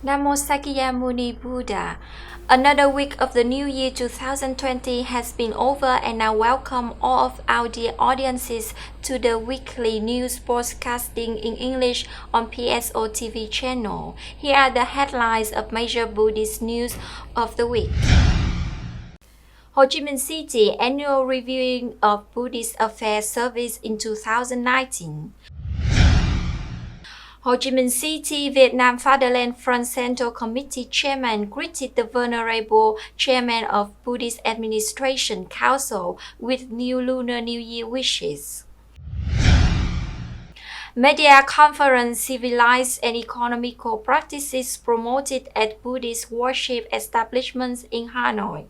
Namo Sakyamuni Buddha. Another week of the new year 2020 has been over, and I welcome all of our dear audiences to the weekly news broadcasting in English on PSO TV channel. Here are the headlines of major Buddhist news of the week. Ho Chi Minh City Annual Reviewing of Buddhist Affairs Service in 2019. Ho Chi Minh City Vietnam Fatherland Front Central Committee Chairman greeted the Venerable Chairman of Buddhist Administration Council with new Lunar New Year wishes. Media Conference Civilized and Economical Practices Promoted at Buddhist Worship Establishments in Hanoi.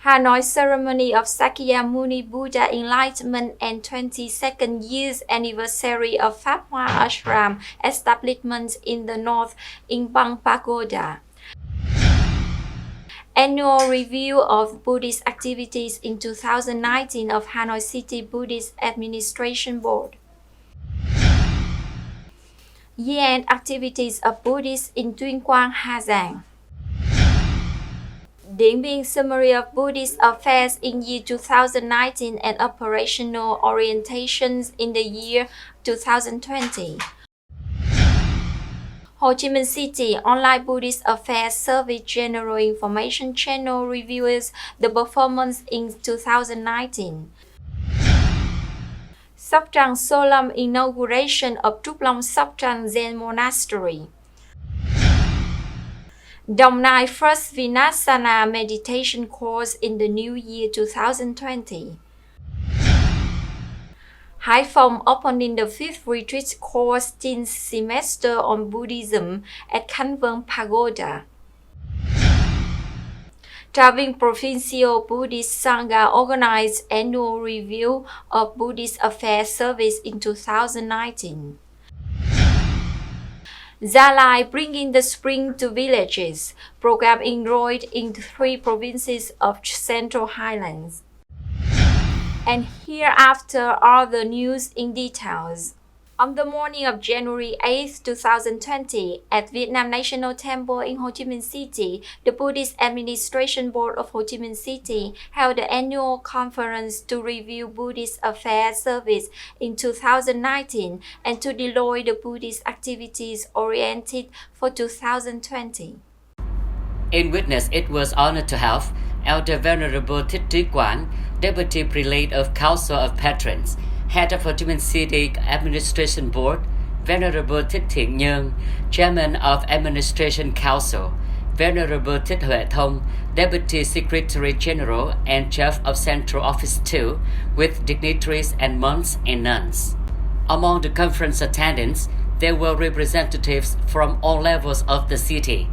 Hanoi Ceremony of Sakyamuni Buddha Enlightenment and 22nd Years Anniversary of Pháp Hoa Ashram Establishment in the North in Bang Pagoda. Annual Review of Buddhist Activities in 2019 of Hanoi City Buddhist Administration Board. Year-end Activities of Buddhists in Tuyên Quang, Hà Giang. Dien Bien Summary of Buddhist Affairs in year 2019 and Operational Orientations in the year 2020. Ho Chi Minh City Online Buddhist Affairs Service General Information Channel reviews the performance in 2019. Sóc Trăng Solemn Inauguration of Trúc Long Sóc Trăng Zen Monastery. Đồng Nai First Vipassana Meditation Course in the New Year 2020. Hải Phòng opening the 5th retreat course teen semester on Buddhism at Khánh Vân Pagoda. Traving Provincial Buddhist Sangha organized annual review of Buddhist Affairs Service in 2019. Gia Lai Bringing the Spring to Villages program enrolled in 3 provinces of Central Highlands. And hereafter are the news in details. On the morning of January 8, 2020, at Vietnam National Temple in Ho Chi Minh City, the Buddhist Administration Board of Ho Chi Minh City held the annual conference to review Buddhist Affairs Service in 2019 and to deploy the Buddhist activities oriented for 2020. In witness, it was honored to have Elder Venerable THÁNG, Deputy Prelate of Council of Patrons, Head of Ho Chi Minh City Administration Board, Venerable THÁNG Nhân, Chairman of Administration Council, Venerable THÁNG Thông, Deputy Secretary General and Chief of Central Office 2, with dignitaries and monks and nuns. Among the conference attendants, there were representatives from all levels of the city.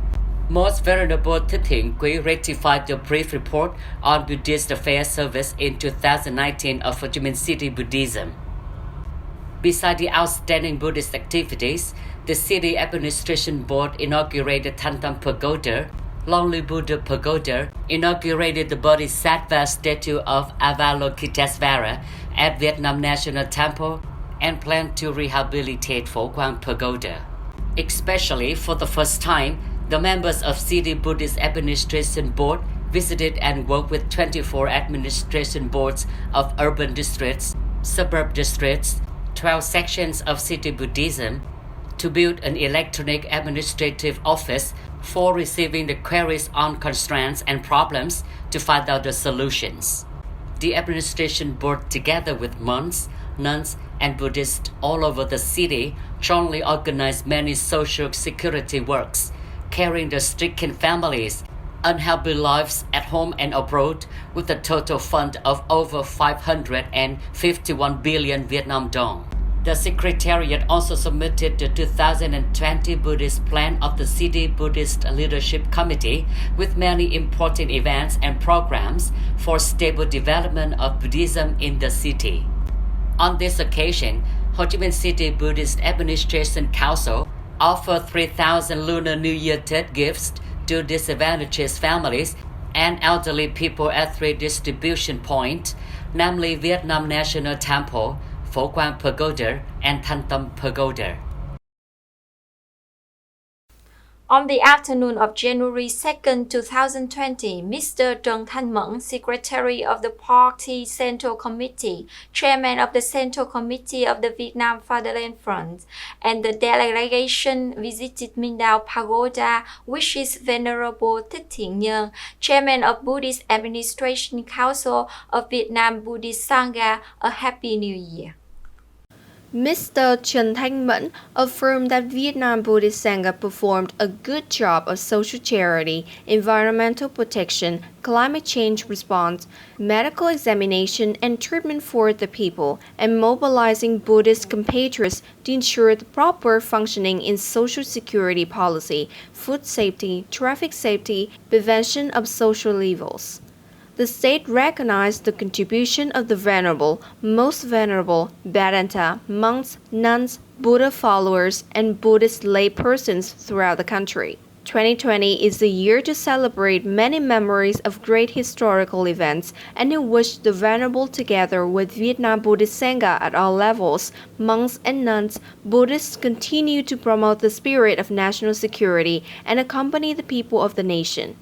Most Venerable THÁNG ratified the brief report on Buddhist Affairs Service in 2019 of Ho Chi Minh City Buddhism. Besides the outstanding Buddhist activities, the City Administration Board inaugurated Than Pagoda, Lonely Buddha Pagoda, inaugurated the Bodhisattva statue of Avalokitesvara at Vietnam National Temple, and planned to rehabilitate Pho Quang Pagoda. Especially for the first time, the members of City Buddhist Administration Board visited and worked with 24 administration boards of urban districts, suburb districts, 12 sections of city Buddhism to build an electronic administrative office for receiving the queries on constraints and problems to find out the solutions. The administration board, together with monks, nuns, and Buddhists all over the city, jointly organized many social security works, caring the stricken families, unhappy lives at home and abroad, with a total fund of over 551 billion Vietnam dong. The Secretariat also submitted the 2020 Buddhist Plan of the City Buddhist Leadership Committee with many important events and programs for stable development of Buddhism in the city. On this occasion, Ho Chi Minh City Buddhist Administration Council offered 3,000 Lunar New Year Tet gifts to disadvantaged families and elderly people at 3 distribution points, namely Vietnam National Temple, Pho Quang Pagoda, and Than Pagoda. On the afternoon of January 2, 2020, Mr. Trần Thanh Mẫn, Secretary of the Party Central Committee, Chairman of the Central Committee of the Vietnam Fatherland Front, and the delegation visited Minh Pagoda, wishes Venerable THÁNG Nhân, Chairman of Buddhist Administration Council of Vietnam Buddhist Sangha, a Happy New Year. Mr. Trần Thanh Mẫn affirmed that Vietnam Buddhist Sangha performed a good job of social charity, environmental protection, climate change response, medical examination and treatment for the people, and mobilizing Buddhist compatriots to ensure the proper functioning in social security policy, food safety, traffic safety, prevention of social evils. The state recognized the contribution of the venerable, most venerable Vedanta monks, nuns, Buddha followers, and Buddhist lay persons throughout the country. 2020 is the year to celebrate many memories of great historical events, and in which the venerable, together with Vietnam Buddhist Sangha at all levels, monks and nuns, Buddhists continue to promote the spirit of national security and accompany the people of the nation.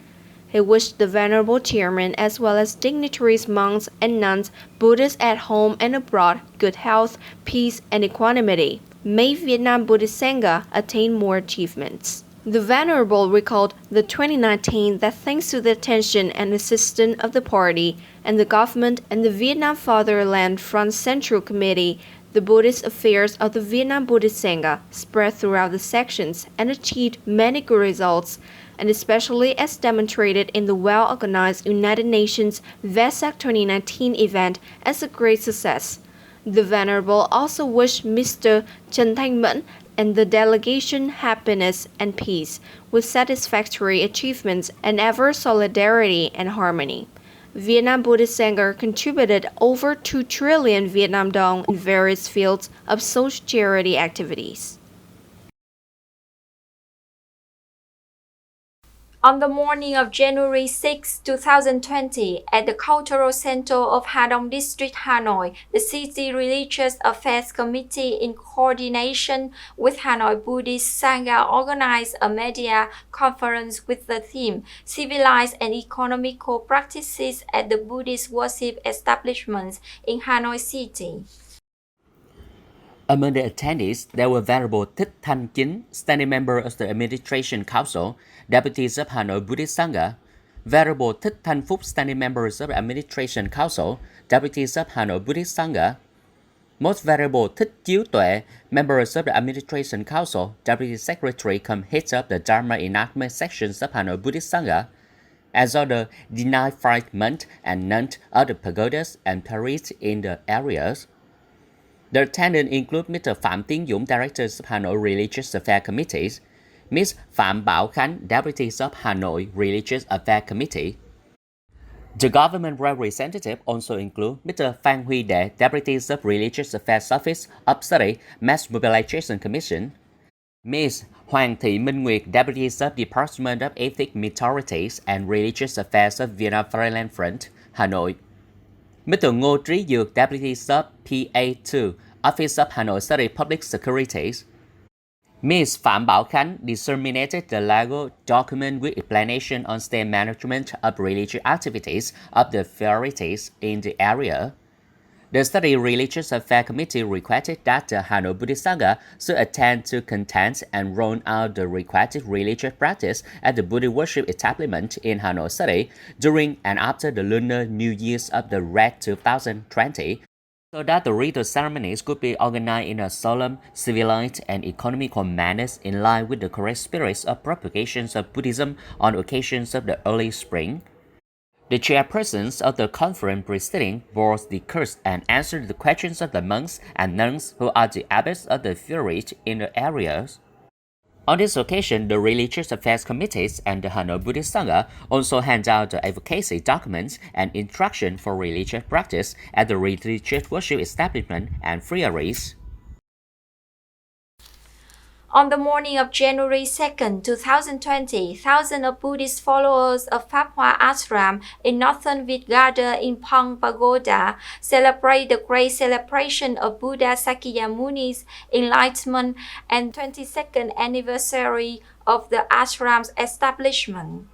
He wished the Venerable Chairman as well as dignitaries, monks and nuns, Buddhists at home and abroad, good health, peace and equanimity. May Vietnam Buddhist Sangha attain more achievements. The Venerable recalled the 2019 that thanks to the attention and assistance of the party and the government and the Vietnam Fatherland Front Central Committee, the Buddhist affairs of the Vietnam Buddhist Sangha spread throughout the sections and achieved many good results, and especially as demonstrated in the well-organized United Nations Vesak 2019 event as a great success. The Venerable also wished Mr. Trần Thanh Mẫn and the delegation happiness and peace, with satisfactory achievements and ever solidarity and harmony. Vietnam Buddhist Sangha contributed over 2 trillion Vietnam dong in various fields of social charity activities. On the morning of January 6, 2020, at the Cultural Center of Hà Đông District, Hanoi, the City Religious Affairs Committee, in coordination with Hanoi Buddhist Sangha, organized a media conference with the theme Civilized and Economical Practices at the Buddhist Worship Establishments in Hanoi City. Among the attendees, there were Venerable Thích Thanh Chính, standing member of the Administration Council, deputies of Hanoi Buddhist Sangha, Venerable Thích Thanh Phúc, standing members of the Administration Council, deputies of Hanoi Buddhist Sangha, Most Venerable Thích Chiếu Tuệ, members of the Administration Council, deputy secretary cum heads of the Dharma enactment sections of Hanoi Buddhist Sangha, as other denied fragment and nuns of the pagodas and priests in the areas. The attendants include Mr. Phạm Tiến Dũng, Director of Hanoi Religious Affairs Committees, Ms. Phạm Bảo Khánh, Deputy of Hanoi Religious Affairs Committee. The government representative also include Mr. Phan Huy Đệ, Deputy of Religious Affairs Office of Study Mass Mobilization Commission, Ms. Hoàng Thị Minh Nguyệt, Deputy of Department of Ethnic Minorities and Religious Affairs of Vietnam Fatherland Front, Hanoi, Mr. Ngô Trí Dược, Deputy of PA2, Office of Hanoi Study Public Securities. Ms. Phạm Bảo Khánh disseminated the legal document with explanation on state management of religious activities of the authorities in the area. The Study Religious Affairs Committee requested that the Hanoi Buddhist Sangha should attend to content and roll out the requested religious practice at the Buddhist worship establishment in Hanoi City during and after the Lunar New Year's of the Red 2020, so that the ritual ceremonies could be organized in a solemn, civilized, and economical manner in line with the correct spirits of propagations of Buddhism on occasions of the early spring. The chairpersons of the conference preceding bore the curse and answered the questions of the monks and nuns who are the abbots of the authorities in the areas. On this occasion, the Religious Affairs Committees and the Hanoi Buddhist Sangha also hand out the advocacy documents and instruction for religious practice at the religious worship establishment and friaries. On the morning of January 2nd, 2020, thousands of Buddhist followers of Pháp Hoa Ashram in northern Việt gathered in Phong Pagoda, celebrate the great celebration of Buddha Sakyamuni's enlightenment and 22nd anniversary of the ashram's establishment.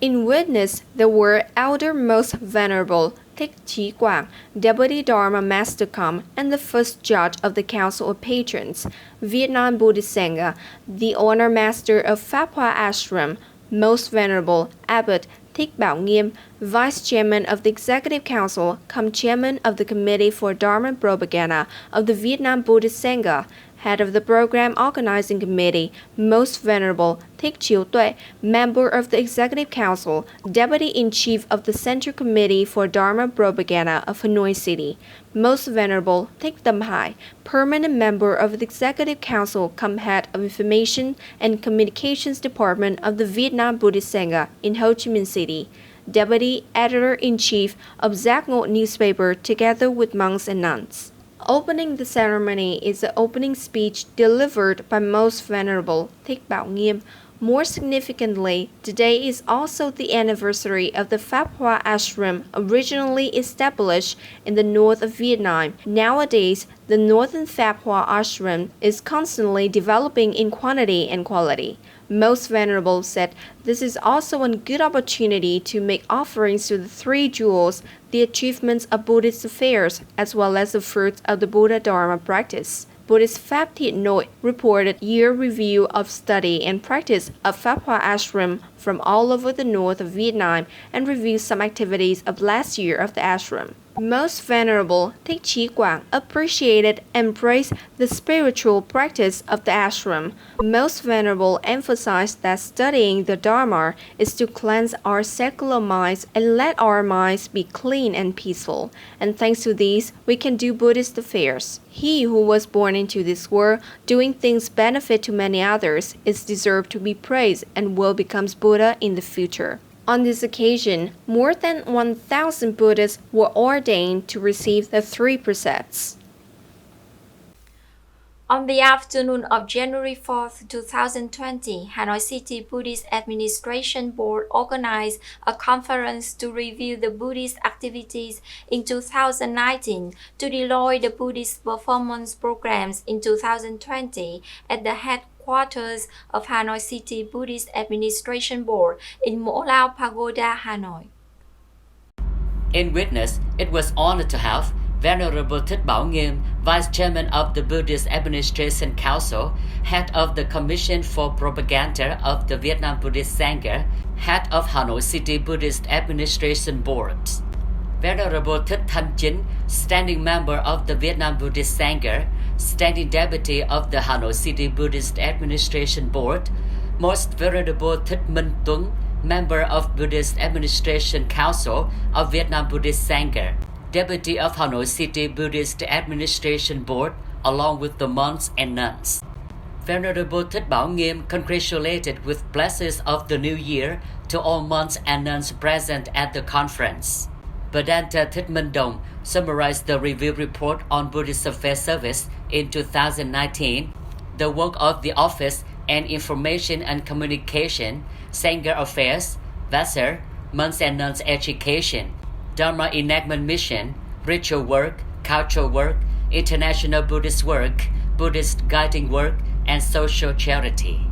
In witness, there were Elder Most Venerable Thích Quảng, Deputy Dharma Master Come, and the first judge of the Council of Patrons, Vietnam Buddhist Sangha, the Honor Master of Pháp Hoa Ashram, Most Venerable Abbot Thích Bảo Nghiêm, Vice Chairman of the Executive Council, come Chairman of the Committee for Dharma Propaganda of the Vietnam Buddhist Sangha, Head of the Program Organizing Committee, Most Venerable Thích Tuệ, Member of the Executive Council, Deputy-in-Chief of the Central Committee for Dharma Propaganda of Hanoi City, Most Venerable Thích Tâm Hải, Permanent Member of the Executive Council, come Head of Information and Communications Department of the Vietnam Buddhist Sangha in Ho Chi Minh City, Deputy Editor-in-Chief of Giác Ngộ newspaper together with monks and nuns. Opening the ceremony is the opening speech delivered by Most Venerable Thích Bảo Nghiêm. More significantly, today is also the anniversary of the Pháp Hoa Ashram, originally established in the north of Vietnam. Nowadays, the northern Pháp Hoa Ashram is constantly developing in quantity and quality. Most Venerable said this is also a good opportunity to make offerings to the three jewels, the achievements of Buddhist affairs, as well as the fruits of the Buddha Dharma practice. Buddhist Pháp Nội reported year review of study and practice of Pháp Hoa Ashram from all over the north of Vietnam and reviewed some activities of last year of the ashram. Most Venerable Thích Quảng appreciated and praised the spiritual practice of the ashram. Most Venerable emphasized that studying the Dharma is to cleanse our secular minds and let our minds be clean and peaceful. And thanks to these, we can do Buddhist affairs. He who was born into this world, doing things benefit to many others, is deserved to be praised and will become Buddha in the future. On this occasion, more than 1,000 Buddhists were ordained to receive the three precepts. On the afternoon of January 4th, 2020, Hanoi City Buddhist Administration Board organized a conference to review the Buddhist activities in 2019 to deploy the Buddhist performance programs in 2020 at the headquarters of Hanoi City Buddhist Administration Board in Mo Lao Pagoda, Hanoi. In witness, it was honored to have Venerable Thích Bảo Nghiêm, Vice Chairman of the Buddhist Administration Council, Head of the Commission for Propaganda of the Vietnam Buddhist Sangha, Head of Hanoi City Buddhist Administration Board. Venerable Thích Thanh Chính, Standing Member of the Vietnam Buddhist Sangha, Standing Deputy of the Hanoi City Buddhist Administration Board, Most Venerable Thích Minh Tuấn, Member of Buddhist Administration Council of Vietnam Buddhist Sangha, Deputy of Hanoi City Buddhist Administration Board, along with the monks and nuns. Venerable Thích Bảo Nghiêm congratulated with blessings of the new year to all monks and nuns present at the conference. Vedanta Thích Minh Dong summarized the review report on Buddhist Affairs Service in 2019, the work of the Office and Information and Communication, Sangha Affairs, Vassar, Monks and Nuns Education, Dharma Enactment Mission, Ritual Work, Cultural Work, International Buddhist Work, Buddhist Guiding Work, and Social Charity.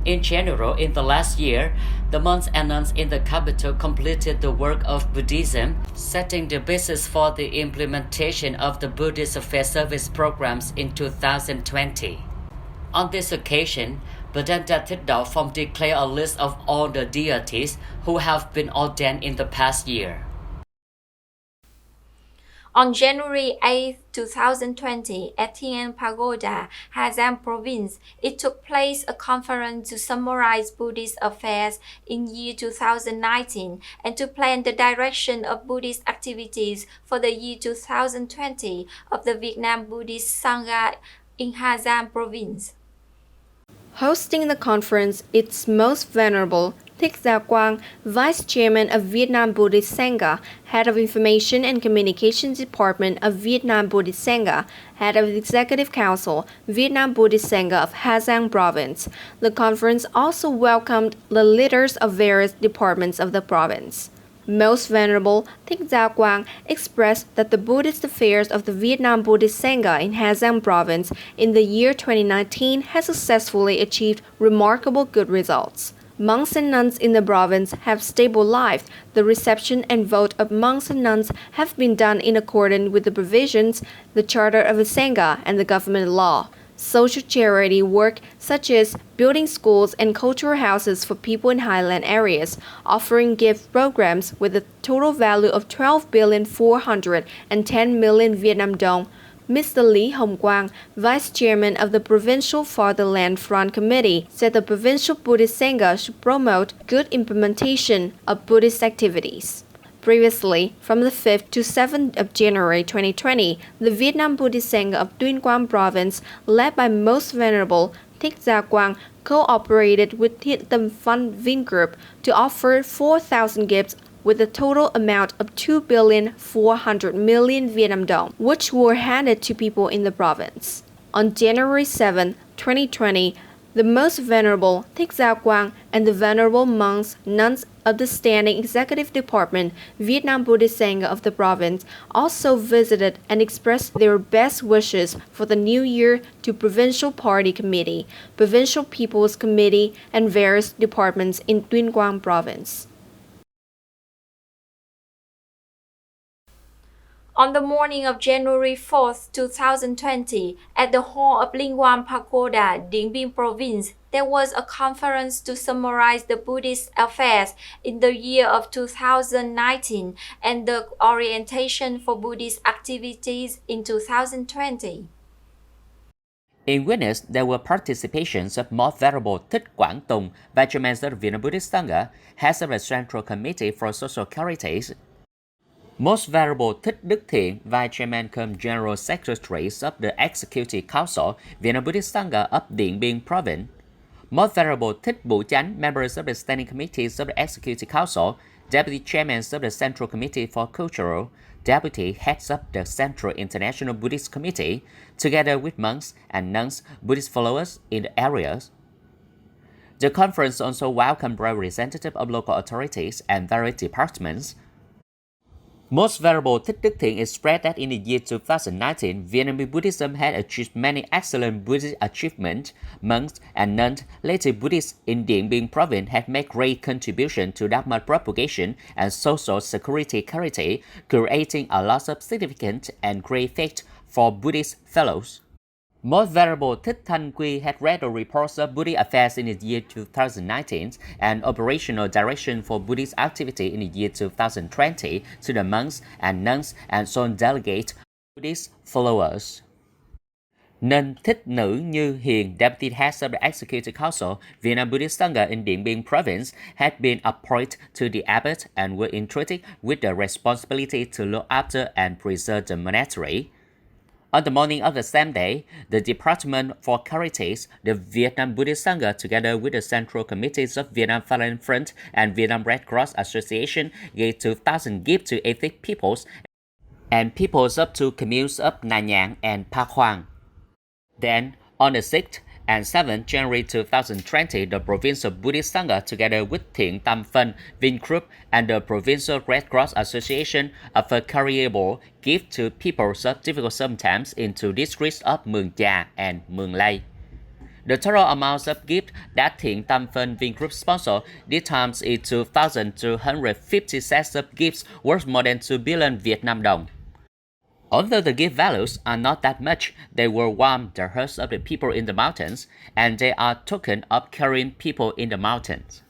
In general, in the last year, the monks and nuns in the capital completed the work of Buddhism, setting the basis for the implementation of the Buddhist Affairs Service programs in 2020. On this occasion, Vedanta Thích Đạo Phong declared a list of all the deities who have been ordained in the past year. On January 8, 2020, at Thiên An Pagoda, Hà Giang Province, it took place a conference to summarize Buddhist affairs in year 2019 and to plan the direction of Buddhist activities for the year 2020 of the Vietnam Buddhist Sangha in Hà Giang Province. Hosting the conference, its Most Venerable Thích Gia Quang, Vice Chairman of Vietnam Buddhist Sangha, Head of Information and Communications Department of Vietnam Buddhist Sangha, Head of Executive Council, Vietnam Buddhist Sangha of Hà Giang Province. The conference also welcomed the leaders of various departments of the province. Most Venerable Thích Gia Quang expressed that the Buddhist affairs of the Vietnam Buddhist Sangha in Hà Giang Province in the year 2019 has successfully achieved remarkable good results. Monks and nuns in the province have stable lives. The reception and vote of monks and nuns have been done in accordance with the provisions, the Charter of the Sangha, and the government law. Social charity work such as building schools and cultural houses for people in highland areas, offering gift programs with a total value of 12,410,000,000 Vietnam dong. Mr. Lý Hồng Quang, Vice Chairman of the Provincial Fatherland Front Committee, said the Provincial Buddhist Sangha should promote good implementation of Buddhist activities. Previously, from the 5th to 7th of January 2020, the Vietnam Buddhist Sangha of Tuyên Quang Province, led by Most Venerable Thích Gia Quang, cooperated with Thiện Tâm Fund Vingroup to offer 4,000 gifts with a total amount of 2,400,000,000 Vietnam dong, which were handed to people in the province. On January 7, 2020, the Most Venerable Thích Gia Quang and the Venerable monks, nuns of the Standing Executive Department, Vietnam Buddhist Sangha of the province, also visited and expressed their best wishes for the new year to Provincial Party Committee, Provincial People's Committee, and various departments in Tuyên Quang Province. On the morning of January 4th, 2020, at the hall of Linh Quang Pagoda, Điện Biên Province, there was a conference to summarize the Buddhist affairs in the year of 2019 and the orientation for Buddhist activities in 2020. In witness, there were participations of Most Venerable Thích Quảng Tùng, Vice Chairman of the Vietnam Buddhist Sangha, Head of the Central Committee for Social Charities, Most Venerable Thích Đức Thiện, Vice Chairman cum General Secretary of the Executive Council, Vietnam Buddhist Sangha of Điện Biên Province, Most Venerable Thích Bủ Chánh, members of the Standing Committees of the Executive Council, Deputy Chairman of the Central Committee for Cultural, Deputy Heads of the Central International Buddhist Committee, together with monks and nuns, Buddhist followers in the areas. The conference also welcomed representatives of local authorities and various departments. Most Venerable Thích Đức Thiện expressed that in the year 2019, Vietnamese Buddhism had achieved many excellent Buddhist achievements. Monks and nuns, later Buddhists in Điện Biên Province, had made great contribution to Dharma propagation and social security charity, creating a lot of significant and great effect for Buddhist fellows. Most Venerable Thích Thanh Quy had read the reports of Buddhist affairs in the year 2019 and operational direction for Buddhist activity in the year 2020 to the monks and nuns and sole delegate Buddhist followers. Nun Thích Nữ Như Hiền, Deputy Head of the Executive Council, Vietnam Buddhist Sangha in Điện Biên Province, had been appointed to the abbot and were entrusted with the responsibility to look after and preserve the monastery. On the morning of the same day, the Department for Charities, the Vietnam Buddhist Sangha, together with the Central Committees of Vietnam Fatherland Front and Vietnam Red Cross Association, gave 2,000 gifts to atheist peoples and peoples of two communes of Nà Nhạn and Pak Hoang. Then, on the 6th and 7th January 2020, the Provincial Buddhist Sangha, together with Thiện Tâm Fund Vingroup and the Provincial Red Cross Association, offered carryable gifts to people of difficult sometimes in two districts of Mường Chà and Mường Lây. The total amount of gifts that Thiện Tâm Fund Vingroup sponsored this time is 2,250 sets of gifts worth more than 2 billion Vietnam dong. Although the gift values are not that much, they will warm the hearts of the people in the mountains, and they are a token of caring people in the mountains.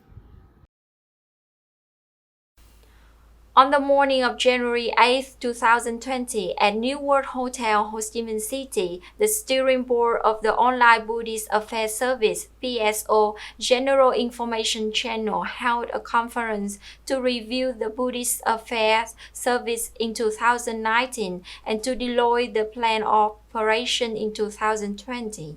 On the morning of January 8, 2020, at New World Hotel, Ho Chi Minh City, the steering board of the Online Buddhist Affairs Service (PSO) General Information Channel held a conference to review the Buddhist Affairs Service in 2019 and to deploy the plan of operation in 2020.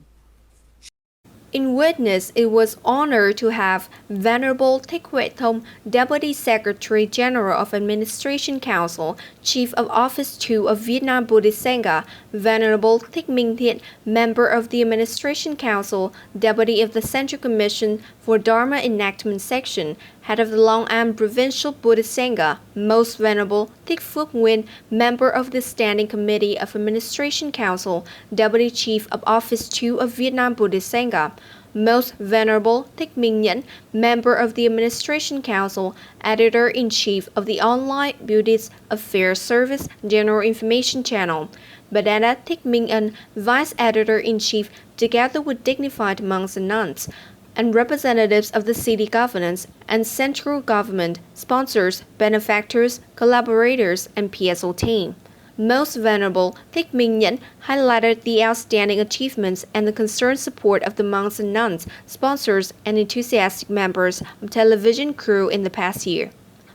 In witness, it was honored to have Venerable THÁNG Thông, Deputy Secretary General of Administration Council, Chief of Office 2 of Vietnam Buddhist Sangha, Venerable THÁNG Thiện, Member of the Administration Council, Deputy of the Central Commission for Dharma Enactment Section, Head of the Long An Provincial Buddhist Sangha, Most Venerable Thích Phước Nguyên, Member of the Standing Committee of Administration Council, Deputy Chief of Office 2 of Vietnam Buddhist Sangha, Most Venerable Thích Minh Nhẫn, Member of the Administration Council, Editor-in-Chief of the Online Buddhist Affairs Service General Information Channel, Badana Thích Minh Ân, Vice Editor-in-Chief, together with dignified monks and nuns, and representatives of the city governance and central government, sponsors, benefactors, collaborators, and PSO team. Most Venerable Thích Minh Nhẫn highlighted the outstanding achievements and the concerned support of the monks and nuns, sponsors, and enthusiastic members of television crew in the past year.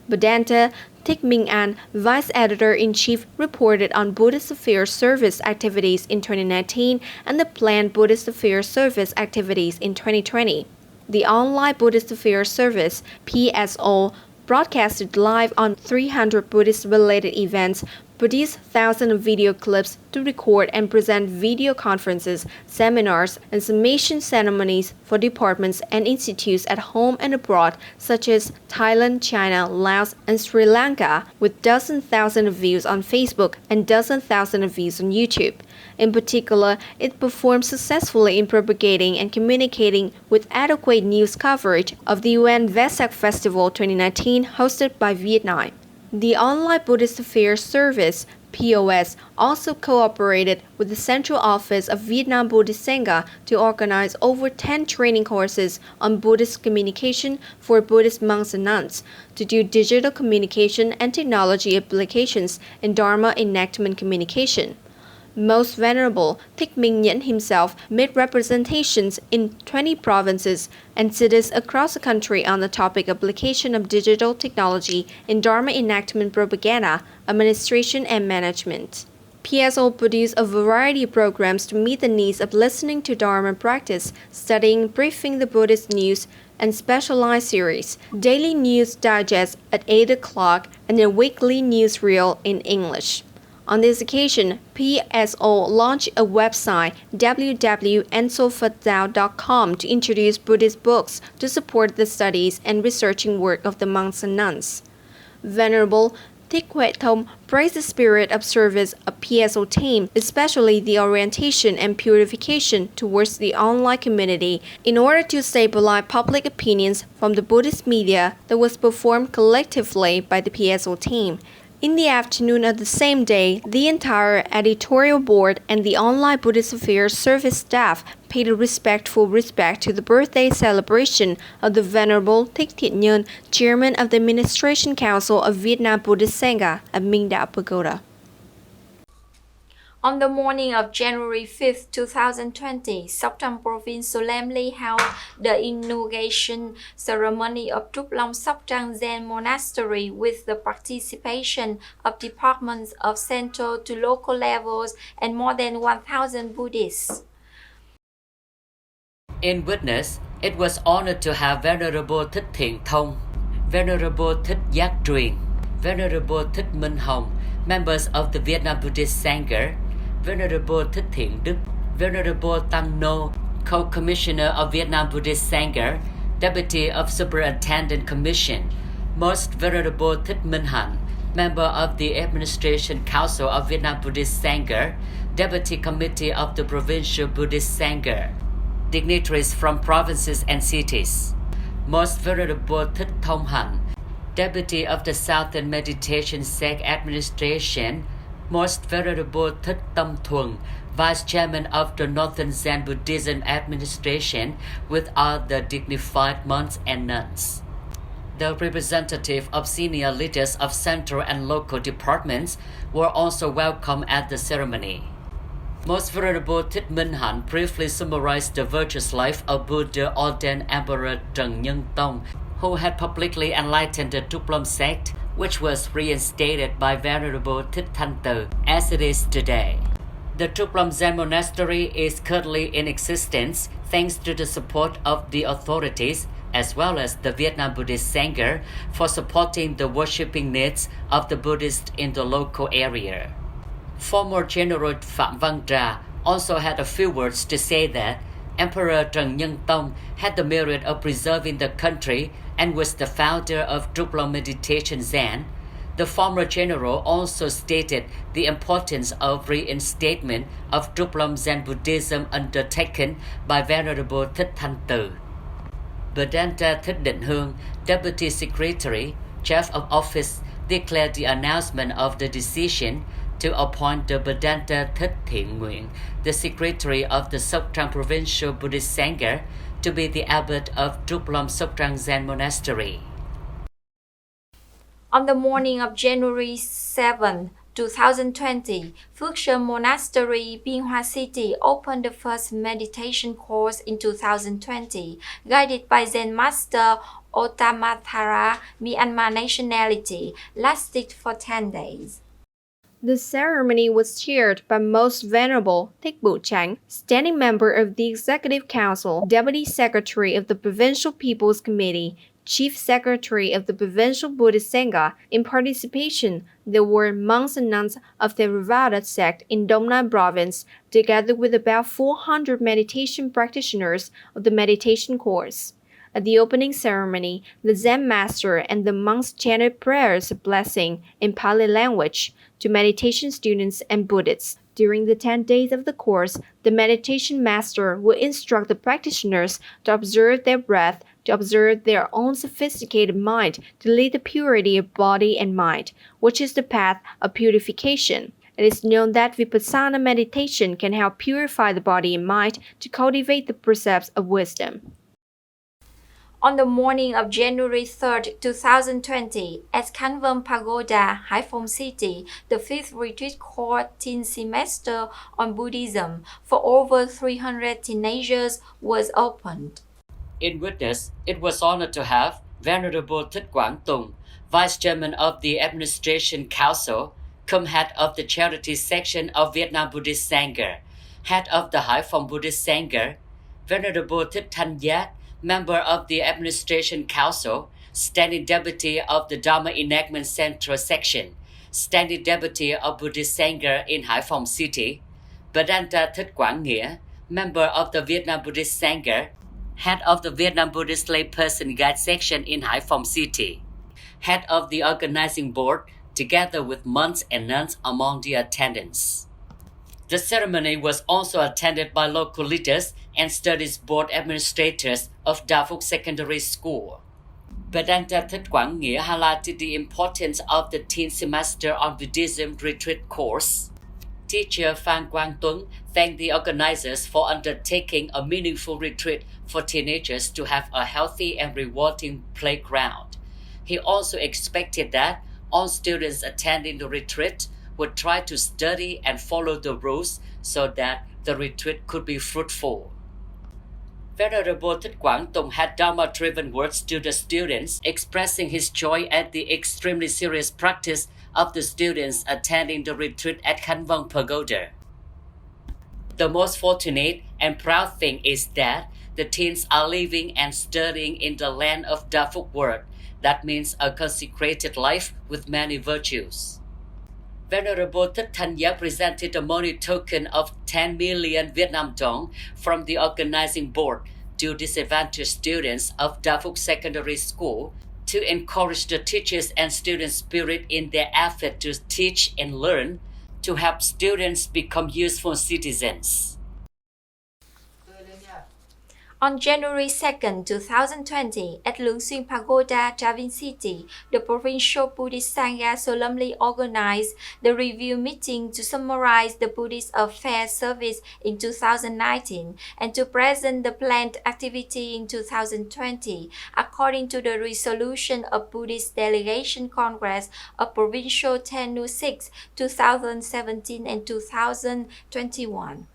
Vedanta Thích Minh Anh, Vice Editor-in-Chief, reported on Buddhist Affairs Service activities in 2019 and the planned Buddhist Affairs Service activities in 2020. The Online Buddhist Affairs Service, PSO, broadcasted live on 300 Buddhist-related events, produced thousands of video clips to record and present video conferences, seminars, and summation ceremonies for departments and institutes at home and abroad, such as Thailand, China, Laos, and Sri Lanka, with dozens thousands of views on Facebook and dozens thousands of views on YouTube. In particular, it performed successfully in propagating and communicating with adequate news coverage of the UN Vesak Festival 2019 hosted by Vietnam. The Online Buddhist Affairs Service, POS, also cooperated with the Central Office of Vietnam Buddhist Sangha to organize over 10 training courses on Buddhist communication for Buddhist monks and nuns, to do digital communication and technology applications in Dharma enactment communication. Most Venerable Thích Minh Nhẫn himself made representations in 20 provinces and cities across the country on the topic of application of digital technology in Dharma enactment propaganda, administration, and management. PSO produced a variety of programs to meet the needs of listening to Dharma practice, studying, briefing the Buddhist news, and specialized series, daily news digest at 8 o'clock, and a weekly newsreel in English. On this occasion, PSO launched a website, www.ensophadao.com, to introduce Buddhist books to support the studies and researching work of the monks and nuns. Venerable THÁNG Thông praised the spirit of service of PSO team, especially the orientation and purification towards the online community in order to stabilize public opinions from the Buddhist media that was performed collectively by the PSO team. In the afternoon of the same day, the entire editorial board and the Online Buddhist Affairs Service staff paid a respectful respect to the birthday celebration of the Venerable Thích Thiện Nhân, Chairman of the Administration Council of Vietnam Buddhist Sangha at Minh Đạo Pagoda. On the morning of January 5, 2020, Sóc Trăng Province solemnly held the inauguration ceremony of Trúc Long Sóc Trăng Zen Monastery with the participation of departments of central to local levels and more than 1,000 Buddhists. In witness, it was honored to have Venerable Thích Thiện Thông, Venerable Thích Giác Truyền, Venerable Thích Minh Hồng, members of the Vietnam Buddhist Sangha, Venerable Thích Thiện Đức, Venerable Tăng No, Co-Commissioner of Vietnam Buddhist Sangha, Deputy of Superintendent Commission, Most Venerable Thích Minh Hạnh, Member of the Administration Council of Vietnam Buddhist Sangha, Deputy Committee of the Provincial Buddhist Sangha, dignitaries from provinces and cities, Most Venerable Thích Thông Hạnh, Deputy of the Southern Meditation Sect Administration, Most Venerable Thích Tâm Thuần, Vice Chairman of the Northern Zen Buddhism Administration, with other dignified monks and nuns. The representative of senior leaders of central and local departments were also welcome at the ceremony. Most Venerable Thích Minh Hạnh briefly summarized the virtuous life of Buddha ordained Emperor Trần Nhân Tông, who had publicly enlightened the Trúc sect, which was reinstated by Venerable Thích Thanh Từ as it is today. The Trúc Zen Monastery is currently in existence thanks to the support of the authorities as well as the Vietnam Buddhist Sangha for supporting the worshipping needs of the Buddhists in the local area. Former General Phạm Văn Trà also had a few words to say that Emperor Trần Nhân Tông had the merit of preserving the country and was the founder of Trúc Meditation Zen. The former general also stated the importance of reinstatement of Trúc Zen Buddhism undertaken by Venerable Thích Thanh Từ. Vedanta Thích Định Hương, Deputy Secretary, Chief of Office, declared the announcement of the decision to appoint the Vedanta Thích Thiện Nguyện, the Secretary of the Sóc Trăng Provincial Buddhist Sangha, to be the abbot of Trúc Sóc Trăng Zen Monastery. On the morning of January 7, 2020, Phước Sơn Monastery, Biên Hòa City opened the first meditation course in 2020, guided by Zen Master Ottamathara, Myanmar nationality, lasted for 10 days. The ceremony was chaired by Most Venerable Thích Bủ Chánh, standing member of the Executive Council, Deputy Secretary of the Provincial People's Committee, Chief Secretary of the Provincial Buddhist Sangha. In participation, there were monks and nuns of the Theravada sect in Đông Nam Province, together with about 400 meditation practitioners of the meditation course. At the opening ceremony, the Zen master and the monks chanted prayers of blessing in Pali language to meditation students and Buddhists. During the 10 days of the course, the meditation master will instruct the practitioners to observe their breath, to observe their own sophisticated mind, to lead the purity of body and mind, which is the path of purification. It is known that Vipassana meditation can help purify the body and mind to cultivate the precepts of wisdom. On the morning of January 3, 2020, at Khánh Vân Pagoda, Hải Phòng City, the 5th retreat course teen semester on Buddhism for over 300 teenagers was opened. In witness, it was honored to have Venerable Thích Quảng Tùng, Vice Chairman of the Administration Council, come head of the charity section of Vietnam Buddhist Sangha, head of the Hải Phòng Buddhist Sangha, Venerable Thích Thanh Giác, member of the Administration Council, standing deputy of the Dharma Enactment Central Section, standing deputy of Buddhist Sangha in Hải Phòng City, Vedanta Thích Quảng Nghĩa, member of the Vietnam Buddhist Sangha, head of the Vietnam Buddhist Layperson Guide Section in Hải Phòng City, head of the organizing board, together with monks and nuns among the attendants. The ceremony was also attended by local leaders and studies board administrators of Đa Phúc Secondary School. Vedanta Thích Quảng Nghĩa highlighted the importance of the teen semester on Buddhism retreat course. Teacher Phan Quang Tuấn thanked the organizers for undertaking a meaningful retreat for teenagers to have a healthy and rewarding playground. He also expected that all students attending the retreat would try to study and follow the rules so that the retreat could be fruitful. Venerable Thích Quảng Tùng had Dharma-driven words to the students, expressing his joy at the extremely serious practice of the students attending the retreat at Khánh Vân Pagoda. The most fortunate and proud thing is that the teens are living and studying in the land of Đa Phúc world. That means a consecrated life with many virtues. Venerable Thích Thanh Giác presented a money token of 10 million Vietnam dong from the organizing board to disadvantaged students of Đa Phúc Secondary School to encourage the teachers and students' spirit in their effort to teach and learn, to help students become useful citizens. On January 2, 2020, at Lương Xuyên Pagoda, Trà City, the Provincial Buddhist Sangha solemnly organized the review meeting to summarize the Buddhist Affairs Service in 2019 and to present the planned activity in 2020, according to the resolution of Buddhist Delegation Congress of Provincial Tenure 6, 2017 and 2021.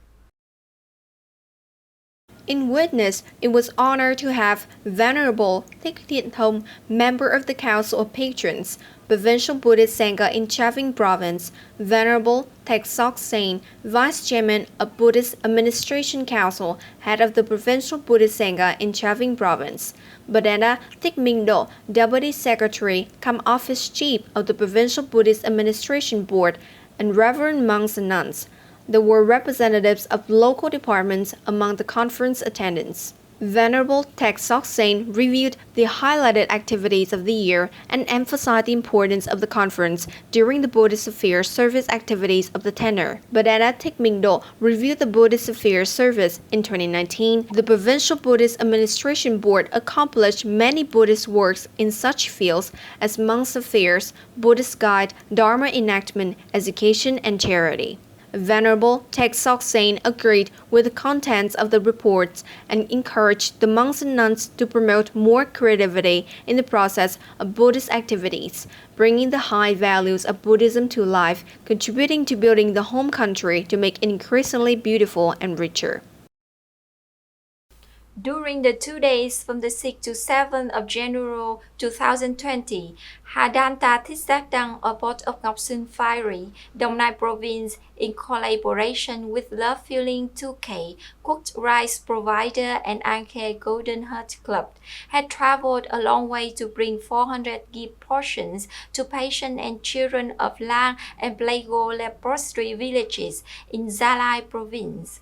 In witness, it was honored to have Venerable THÁNG Thông, member of the Council of Patrons, Provincial Buddhist Sangha in Chavin Province, Venerable Thich Sok Sain, Vice Chairman of Buddhist Administration Council, Head of the Provincial Buddhist Sangha in Chavin Province, Badana Thích Minh Độ, Deputy Secretary, Office Chief of the Provincial Buddhist Administration Board, and Reverend monks and nuns. There were representatives of local departments among the conference attendants. Venerable Thich Sok Sain reviewed the highlighted activities of the year and emphasized the importance of the conference during the Buddhist Affairs Service activities of the tenor. Badana Thích Minh Độ reviewed the Buddhist Affairs Service. In 2019, the Provincial Buddhist Administration Board accomplished many Buddhist works in such fields as monks' affairs, Buddhist guide, Dharma enactment, education, and charity. Venerable Thich Sok Sain agreed with the contents of the reports and encouraged the monks and nuns to promote more creativity in the process of Buddhist activities, bringing the high values of Buddhism to life, contributing to building the home country to make it increasingly beautiful and richer. During the 2 days from the 6th to 7th of January 2020, Hadanta Thích Giác Đăng of Port of Ngọc Sơn Phairy, Đồng Nai Province, in collaboration with Love Feeling 2K, cooked rice provider and Anke Golden Heart Club, had traveled a long way to bring 400 gift portions to patients and children of Lang and Plago leprosy villages in Gia Lai Province.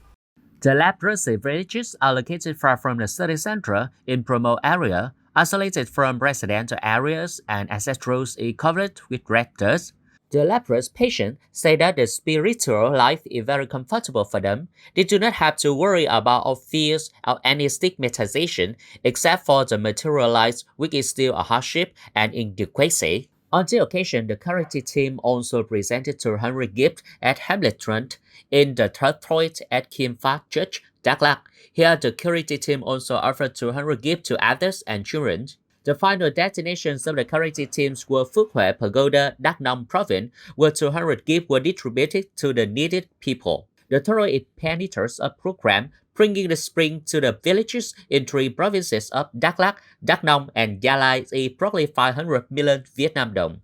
The leprosy villages are located far from the city center in remote area, isolated from residential areas and ancestors covered with red dust. The leprous patients say that the spiritual life is very comfortable for them. They do not have to worry about fears or any stigmatization, except for the material life, which is still a hardship and inadequacy. On the occasion, the charity team also presented 200 gifts at Hamilton in the third floor at Kim Phat Church, Đắk Lắk. Here, the charity team also offered 200 gifts to adults and children. The final destinations of the charity teams were Phước Huệ Pagoda, Đắk Nông Province, where 200 gifts were distributed to the needed people. The total is penitence of program, bringing the spring to the villages in 3 provinces of Đắk Lắk, Đắk Nông, and Gia Lai is probably 500 million Vietnam đồng.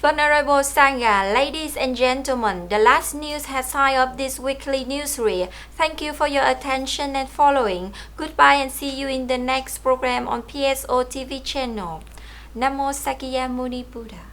Venerable Sangha, ladies and gentlemen, the last news has signed up this weekly newsreel. Thank you for your attention and following. Goodbye and see you in the next program on PSO TV channel. Namo Sakyamuni Buddha.